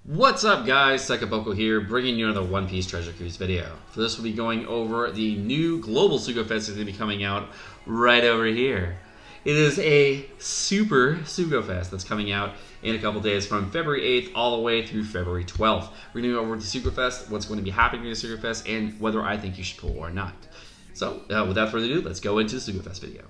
What's up guys, Sekapoko here, bringing you another One Piece Treasure Cruise video. For this we'll be going over the new global Sugofest that's going to be coming out right over here. It is a super Sugofest that's coming out in a couple days from February 8th all the way through February 12th. We're going to go over the Sugofest, what's going to be happening in the Sugofest, and whether I think you should pull or not. So, without further ado, let's go into the Sugofest video.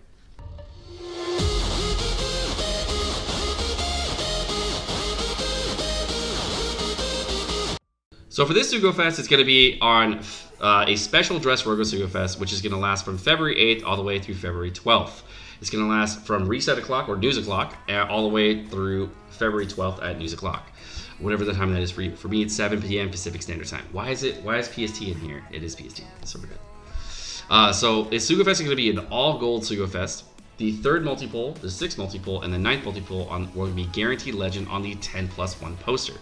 So for this Sugofest, it's going to be on a special Dressrossa Sugofest, which is going to last from February 8th all the way through February 12th. It's going to last from reset o'clock or news o'clock all the way through February 12th at news o'clock, whatever the time that is for you. For me, it's 7 p.m. Pacific Standard Time. Why is PST in here? It is PST. So we're good. So this Sugofest is going to be an all gold Sugofest. The third multi-pull, the sixth multi-pull, and the ninth multi-pull will be guaranteed legend on the 10+1 poster.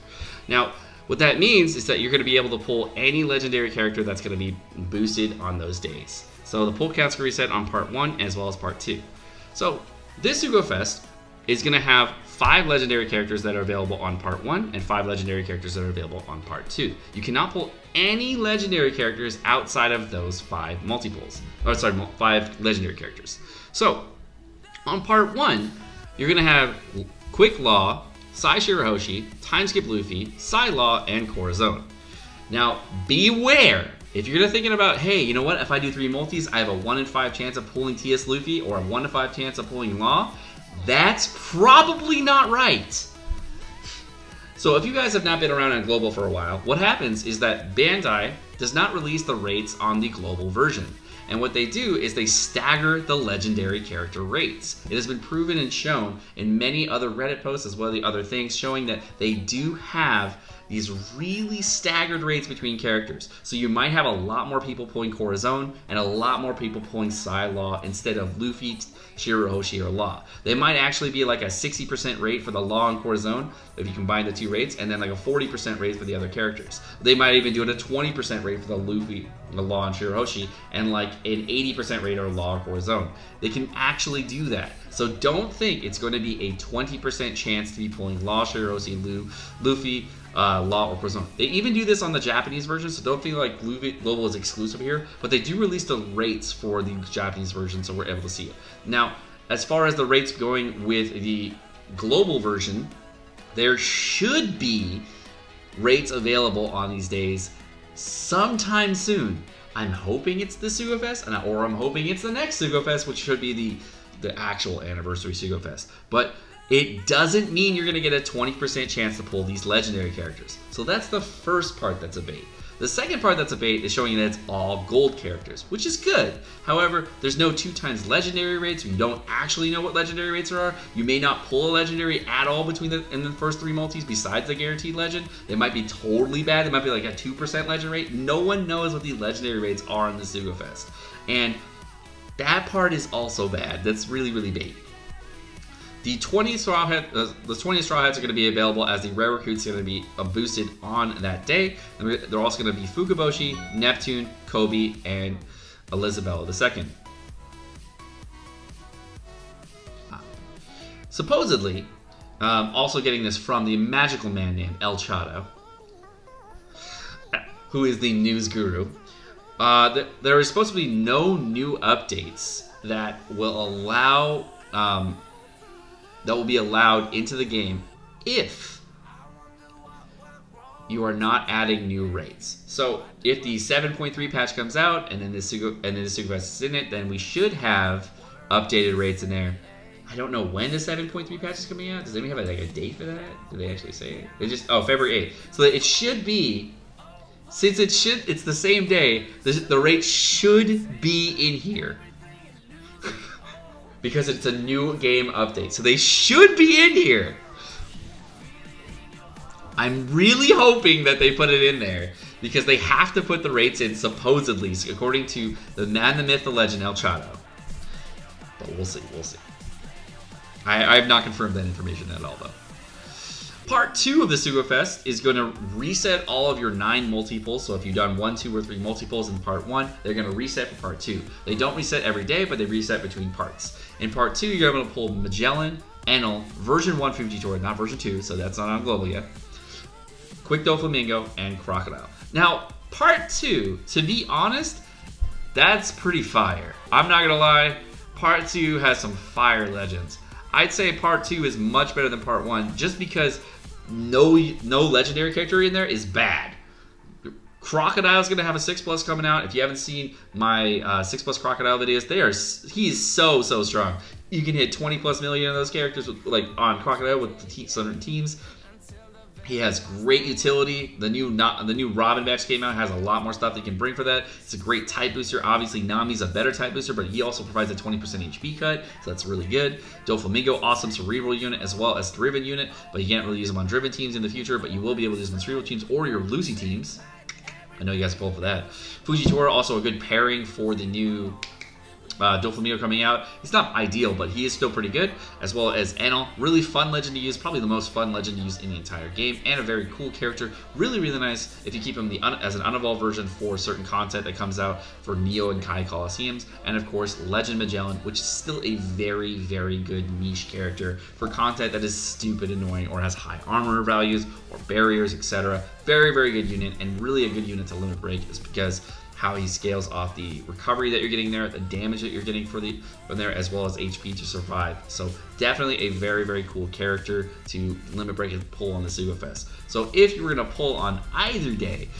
Now, what that means is that you're going to be able to pull any legendary character that's going to be boosted on those days. So the pull counts are reset on part 1 as well as part 2. So this Sugofest is going to have 5 legendary characters that are available on part 1 and 5 legendary characters that are available on part 2. You cannot pull any legendary characters outside of those 5 multi-pulls. Or sorry, 5 legendary characters. So on part 1, you're going to have Quick Law, Sai Shirahoshi, Timeskip Luffy, Sai Law, and Corazon. Now, beware! If you're thinking about, hey, you know what, if I do 3 multis, I have a 1 in 5 chance of pulling TS Luffy or a 1 in 5 chance of pulling Law, that's probably not right. So if you guys have not been around on Global for a while, what happens is that Bandai does not release the rates on the Global version. And what they do is they stagger the legendary character rates. It has been proven and shown in many other Reddit posts as well as the other things showing that they do have these really staggered rates between characters. So you might have a lot more people pulling Corazon and a lot more people pulling Sai Law instead of Luffy, Shirahoshi, or Law. They might actually be like a 60% rate for the Law and Corazon if you combine the 2 rates, and then like a 40% rate for the other characters. They might even do it a 20% rate for the Luffy, the Law, and Shirahoshi, and like an 80% rate or Law or Corazon. They can actually do that. So don't think it's going to be a 20% chance to be pulling Law, Shirahoshi, Luffy, Law, or Corazon. They even do this on the Japanese version, so don't think like Global is exclusive here, but they do release the rates for the Japanese version, so we're able to see it. Now, as far as the rates going with the Global version, there should be rates available on these days sometime soon. I'm hoping it's the Sugofest, or I'm hoping it's the next Sugofest, which should be the actual anniversary Sugofest. But it doesn't mean you're going to get a 20% chance to pull these legendary characters. So that's the first part that's a bait. The second part that's a bait is showing you that it's all gold characters, which is good. However, there's no 2x legendary rates. You don't actually know what legendary rates there are. You may not pull a legendary at all in the first 3 multis besides the guaranteed legend. They might be totally bad. They might be like a 2% legend rate. No one knows what the legendary rates are in the Sugofest. And that part is also bad. That's really, really bait. The 20 Straw Hats are going to be available as the rare recruits are going to be boosted on that day. And they're also going to be Fukaboshi, Neptune, Kobe, and Elizabella II. Supposedly, also getting this from the magical man named El Chato, who is the news guru. There is supposed to be no new updates that will allow that will be allowed into the game if you are not adding new rates. So if the 7.3 patch comes out and then the Sugofest is in it, then we should have updated rates in there. I don't know when the 7.3 patch is coming out. Does anybody have like a date for that? Do they actually say it? They just, oh, February 8th. So it should be, since it's the same day, the rate should be in here. Because it's a new game update. So they should be in here. I'm really hoping that they put it in there. Because they have to put the rates in, supposedly, according to the man, the myth, the legend, El Chato. But we'll see, we'll see. I have not confirmed that information at all, though. Part 2 of the Sugofest is going to reset all of your 9 multiples. So if you've done 1, 2, or 3 multiples in part 1, they're going to reset for part 2. They don't reset every day, but they reset between parts. In part 2, you're able to pull Magellan, Enel, version 1 Fujitora, not version 2, so that's not on Global yet. Quick Doflamingo, and Crocodile. Now, part 2, to be honest, that's pretty fire. I'm not gonna lie, part 2 has some fire legends. I'd say part 2 is much better than part 1 just because no legendary character in there is bad. Crocodile's gonna have a 6+ coming out. If you haven't seen my 6+ Crocodile videos, he's so strong. You can hit 20+ million of those characters like on Crocodile with the certain teams. He has great utility. The new Robin batch came out, has a lot more stuff that you can bring for that. It's a great type booster. Obviously, Nami's a better type booster, but he also provides a 20% HP cut, so that's really good. Doflamingo, awesome cerebral unit as well as driven unit, but you can't really use them on driven teams in the future, but you will be able to use them on cerebral teams or your Lucy teams. I know you guys pull for that. Fujitora, also a good pairing for the new Doflamingo coming out. He's not ideal, but he is still pretty good, as well as Enel. Really fun legend to use, probably the most fun legend to use in the entire game, and a very cool character. Really nice if you keep him as an unevolved version for certain content that comes out for Neo and Kai Colosseums. And of course, Legend Magellan, which is still a very good niche character for content that is stupid annoying or has high armor values or barriers, etc. Very good unit, and really a good unit to limit break is because how he scales off the recovery that you're getting there, the damage that you're getting from there, as well as HP to survive. So definitely a very cool character to limit break and pull on the Sugofest. So if you were gonna pull on either day,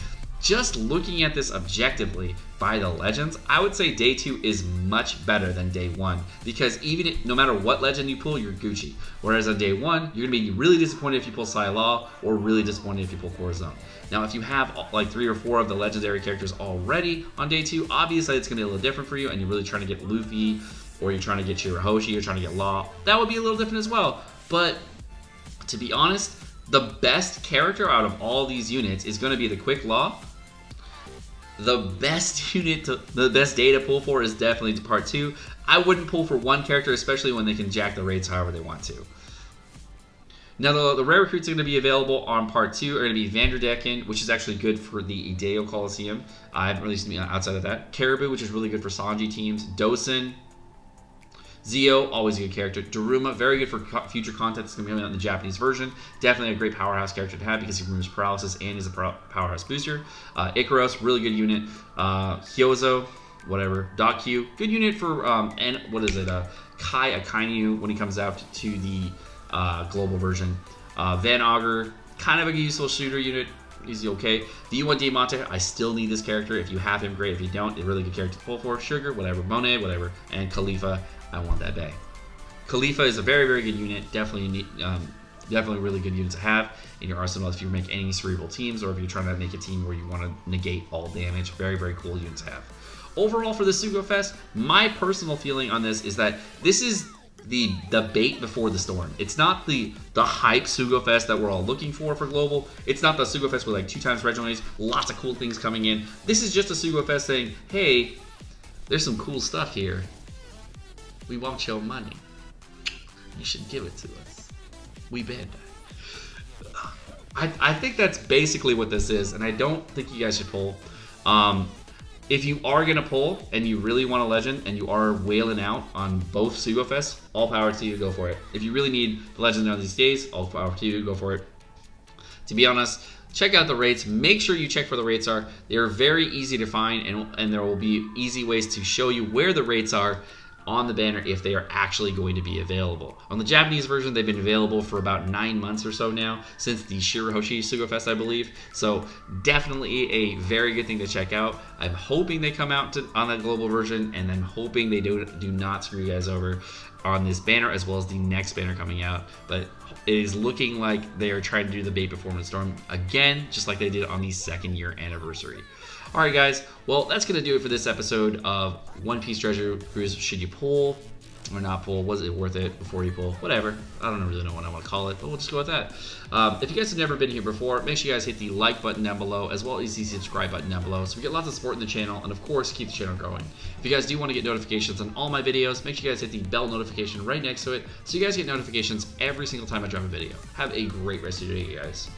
just looking at this objectively by the legends, I would say day 2 is much better than day 1 because no matter what legend you pull, you're Gucci. Whereas on day 1, you're gonna be really disappointed if you pull Psy-Law or really disappointed if you pull Corazon. Now, if you have like 3 or 4 of the legendary characters already on day 2, obviously it's gonna be a little different for you, and you're really trying to get Luffy, or you're trying to get Shirahoshi, you're trying to get Law. That would be a little different as well. But to be honest, the best character out of all these units is gonna be the Quick Law. The best day to pull for is definitely part 2. I wouldn't pull for one character, especially when they can jack the rates however they want to. Now, the rare recruits are going to be available on part 2 are going to be Vanderdecken, which is actually good for the Ideo Coliseum. I haven't released me outside of that. Caribou, which is really good for Sanji teams. Dosen. Zio, always a good character. Daruma, very good for future content that's going to be coming out in the Japanese version. Definitely a great powerhouse character to have because he removes paralysis and is a powerhouse booster. Ikaros, really good unit. Hyozo, whatever. Dakyu, good unit for, and what is it? Kai Akainu when he comes out to the global version. Van Augur, kind of a useful shooter unit. He's okay. V1 Diamante, I still need this character. If you have him, great. If you don't, a really good character to pull for. Sugar, whatever. Monet, whatever. And Khalifa, I want that day. Khalifa is a very good unit. Definitely a really good unit to have in your arsenal if you make any cerebral teams or if you're trying to make a team where you want to negate all damage. Very cool unit to have. Overall for the Sugofest, my personal feeling on this is that this is the bait before the storm. It's not the hype Sugofest that we're all looking for global. It's not the Sugofest with like 2 times regionals, lots of cool things coming in. This is just a Sugofest saying, hey, there's some cool stuff here. We want your money. You should give it to us. We bad. I think that's basically what this is, and I don't think you guys should pull. If you are going to pull and you really want a legend and you are wailing out on both Sugofests, all power to you, go for it. If you really need the legend on these days, all power to you, go for it. To be honest, check out the rates. Make sure you check where the rates are. They are very easy to find, and there will be easy ways to show you where the rates are on the banner if they are actually going to be available. On the Japanese version, they've been available for about 9 months or so now, since the Shirahoshi Sugofest, I believe. So definitely a very good thing to check out. I'm hoping they come out on the global version, and I'm hoping they do not screw you guys over on this banner as well as the next banner coming out. But it is looking like they are trying to do the bait before the storm again, just like they did on the 2nd year anniversary. Alright guys, well that's going to do it for this episode of One Piece Treasure Cruise. Should you pull or not pull? Was it worth it before you pull? Whatever. I don't really know what I want to call it, but we'll just go with that. If you guys have never been here before, make sure you guys hit the like button down below as well as the subscribe button down below so we get lots of support in the channel and of course keep the channel growing. If you guys do want to get notifications on all my videos, make sure you guys hit the bell notification right next to it so you guys get notifications every single time I drop a video. Have a great rest of your day, guys.